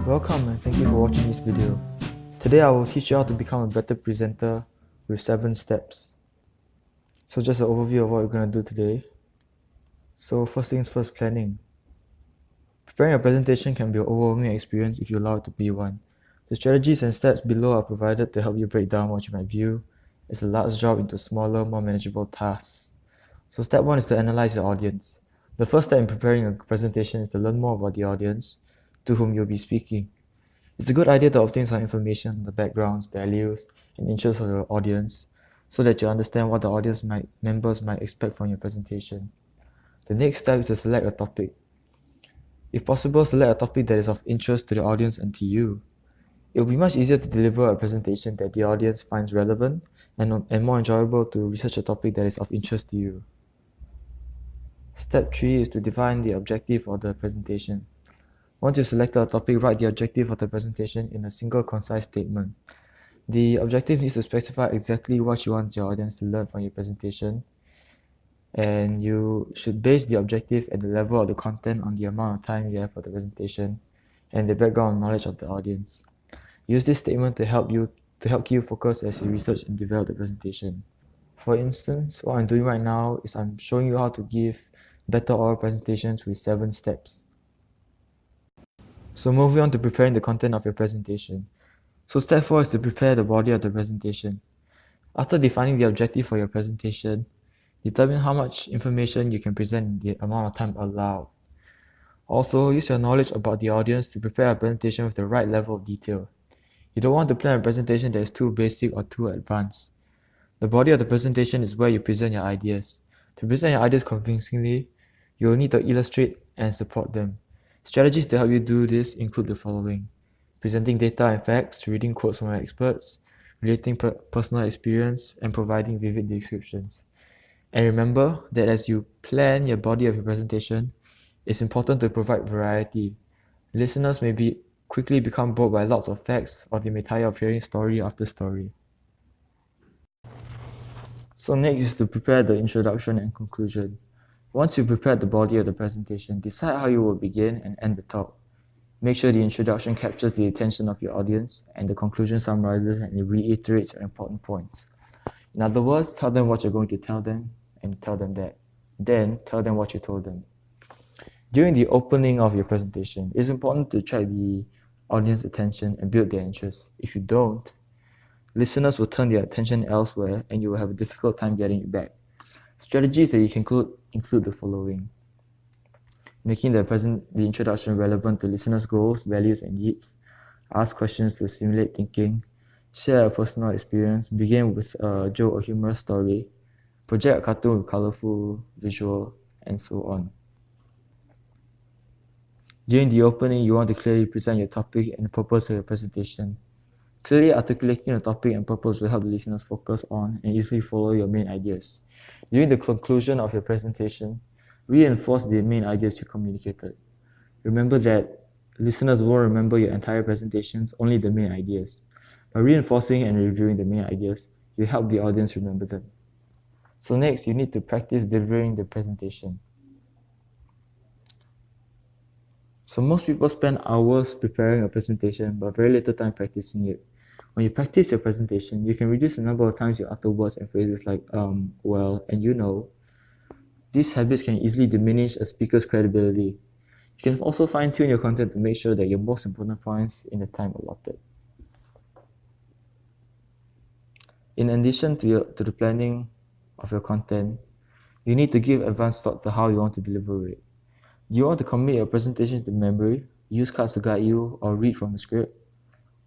Welcome and thank you for watching this video. Today I will teach you how to become a better presenter with 7 steps. So just an overview of what we're going to do today. So first things first, planning. Preparing a presentation can be an overwhelming experience if you allow it to be one. The strategies and steps below are provided to help you break down what you might view as a large job into smaller, more manageable tasks. So step 1 is to analyze your audience. The first step in preparing a presentation is to learn more about the audience to whom you'll be speaking. It's a good idea to obtain some information on the backgrounds, values, and interests of your audience so that you understand what the audience members might expect from your presentation. The next step is to select a topic. If possible, select a topic that is of interest to the audience and to you. It will be much easier to deliver a presentation that the audience finds relevant and more enjoyable to research a topic that is of interest to you. Step 3 is to define the objective of the presentation. Once you've selected a topic, write the objective of the presentation in a single concise statement. The objective needs to specify exactly what you want your audience to learn from your presentation, and you should base the objective and the level of the content on the amount of time you have for the presentation and the background knowledge of the audience. Use this statement to help you focus as you research and develop the presentation. For instance, what I'm doing right now is I'm showing you how to give better oral presentations with 7 steps. So moving on to preparing the content of your presentation. So step 4 is to prepare the body of the presentation. After defining the objective for your presentation, determine how much information you can present in the amount of time allowed. Also, use your knowledge about the audience to prepare a presentation with the right level of detail. You don't want to plan a presentation that is too basic or too advanced. The body of the presentation is where you present your ideas. To present your ideas convincingly, you will need to illustrate and support them. Strategies to help you do this include the following: presenting data and facts, reading quotes from experts, relating personal experience, and providing vivid descriptions. And remember that as you plan your body of your presentation, it's important to provide variety. Listeners may quickly become bored by lots of facts, or they may tire of hearing story after story. So next is to prepare the introduction and conclusion. Once you've prepared the body of the presentation, decide how you will begin and end the talk. Make sure the introduction captures the attention of your audience and the conclusion summarizes and reiterates your important points. In other words, tell them what you're going to tell them and tell them that. Then tell them what you told them. During the opening of your presentation, it's important to attract the audience attention and build their interest. If you don't, listeners will turn their attention elsewhere and you will have a difficult time getting it back. Strategies that you can include the following: making the introduction relevant to listeners' goals, values, and needs. Ask questions to stimulate thinking. Share a personal experience. Begin with a joke or humorous story. Project a cartoon with colorful visual, and so on. During the opening, you want to clearly present your topic and the purpose of your presentation. Clearly articulating the topic and purpose will help the listeners focus on and easily follow your main ideas. During the conclusion of your presentation, reinforce the main ideas you communicated. Remember that listeners won't remember your entire presentations, only the main ideas. By reinforcing and reviewing the main ideas, you help the audience remember them. So next, you need to practice delivering the presentation. So most people spend hours preparing a presentation, but very little time practicing it. When you practice your presentation, you can reduce the number of times you utter words and phrases like well, and you know. These habits can easily diminish a speaker's credibility. You can also fine-tune your content to make sure that your most important points in the time allotted. In addition to the planning of your content, you need to give advance thought to how you want to deliver it. Do you want to commit your presentations to memory, use cards to guide you, or read from the script?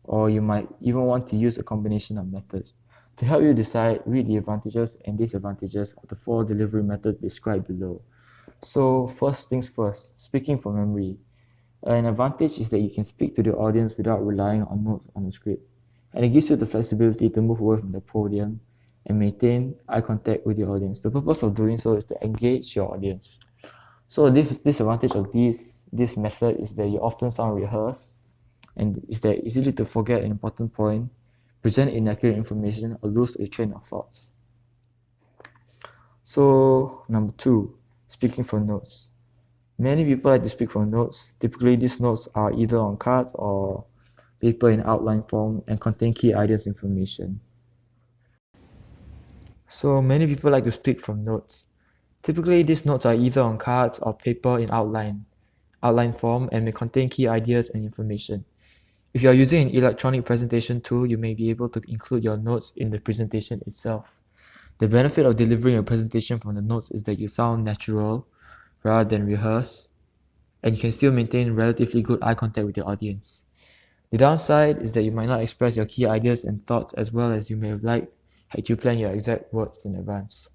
Or you might even want to use a combination of methods. To help you decide, read the advantages and disadvantages of the 4 delivery methods described below. So first things first, speaking from memory. An advantage is that you can speak to the audience without relying on notes on the script. And it gives you the flexibility to move away from the podium and maintain eye contact with the audience. The purpose of doing so is to engage your audience. So the disadvantage of this method is that you often sound rehearsed, and is that it's easy to forget an important point, present inaccurate information, or lose a train of thoughts. So number 2, speaking from notes. Many people like to speak from notes. Typically, these notes are either on cards or paper in outline form and contain key ideas information. So many people like to speak from notes. Typically, these notes are either on cards or paper in outline form and may contain key ideas and information. If you are using an electronic presentation tool, you may be able to include your notes in the presentation itself. The benefit of delivering a presentation from the notes is that you sound natural rather than rehearsed, and you can still maintain relatively good eye contact with your audience. The downside is that you might not express your key ideas and thoughts as well as you may have liked had you planned your exact words in advance.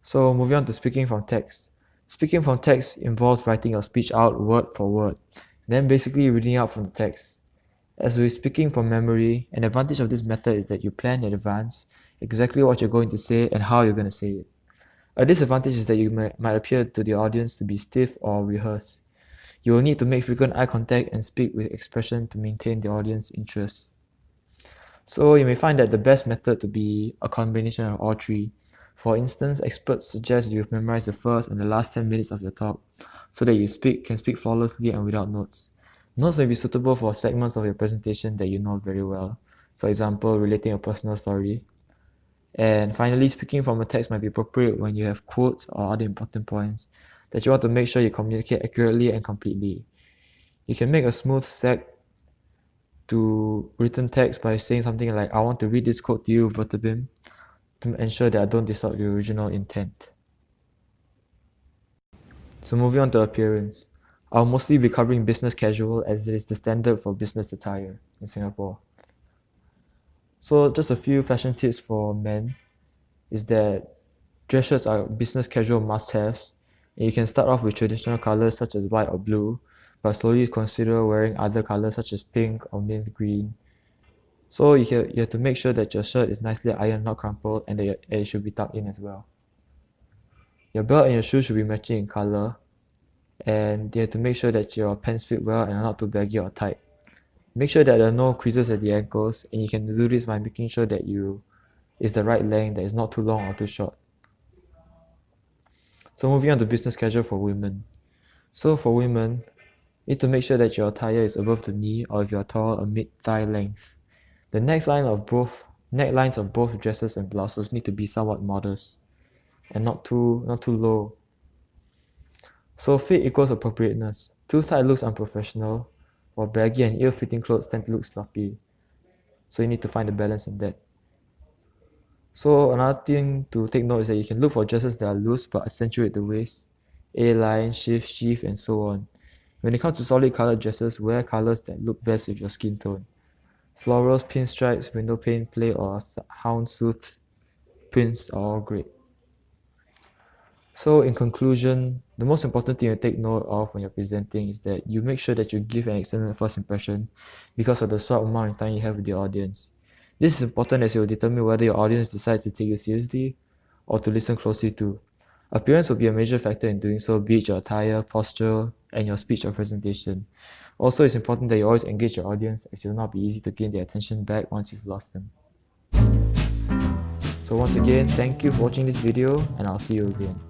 So moving on to speaking from text. Speaking from text involves writing your speech out word for word, then basically reading out from the text. As with speaking from memory, an advantage of this method is that you plan in advance exactly what you're going to say and how you're going to say it. A disadvantage is that you might appear to the audience to be stiff or rehearsed. You will need to make frequent eye contact and speak with expression to maintain the audience interest. So you may find that the best method to be a combination of all three. For instance, experts suggest you memorize the first and the last 10 minutes of your talk so that you can speak flawlessly and without notes. Notes may be suitable for segments of your presentation that you know very well, for example, relating a personal story. And finally, speaking from a text might be appropriate when you have quotes or other important points that you want to make sure you communicate accurately and completely. You can make a smooth seg to written text by saying something like, I want to read this quote to you verbatim to ensure that I don't distort the original intent. So moving on to appearance. I'll mostly be covering business casual as it is the standard for business attire in Singapore. So just a few fashion tips for men is that dress shirts are business casual must-haves. And you can start off with traditional colors such as white or blue, but slowly consider wearing other colors such as pink or mint green. So you have to make sure that your shirt is nicely ironed, not crumpled, and that it should be tucked in as well. Your belt and your shoes should be matching in color, and you have to make sure that your pants fit well and are not too baggy or tight. Make sure that there are no creases at the ankles, and you can do this by making sure that is the right length, that is not too long or too short. So moving on to business casual for women. So for women, you need to make sure that your attire is above the knee, or if you're tall, a mid-thigh length. The necklines of both dresses and blouses need to be somewhat modest and not too low. So fit equals appropriateness. Too tight looks unprofessional, while baggy and ill-fitting clothes tend to look sloppy. So you need to find a balance in that. So another thing to take note is that you can look for dresses that are loose but accentuate the waist, A-line, shift, sheath, and so on. When it comes to solid colored dresses, wear colors that look best with your skin tone. Florals, pinstripes, window pane, play, or houndstooth prints are all great. So in conclusion, the most important thing to take note of when you're presenting is that you make sure that you give an excellent first impression because of the short amount of time you have with the audience. This is important as it will determine whether your audience decides to take you seriously or to listen closely to. Appearance will be a major factor in doing so, be it your attire, posture, and your speech or presentation. Also, it's important that you always engage your audience as it will not be easy to gain their attention back once you've lost them. So once again, thank you for watching this video and I'll see you again.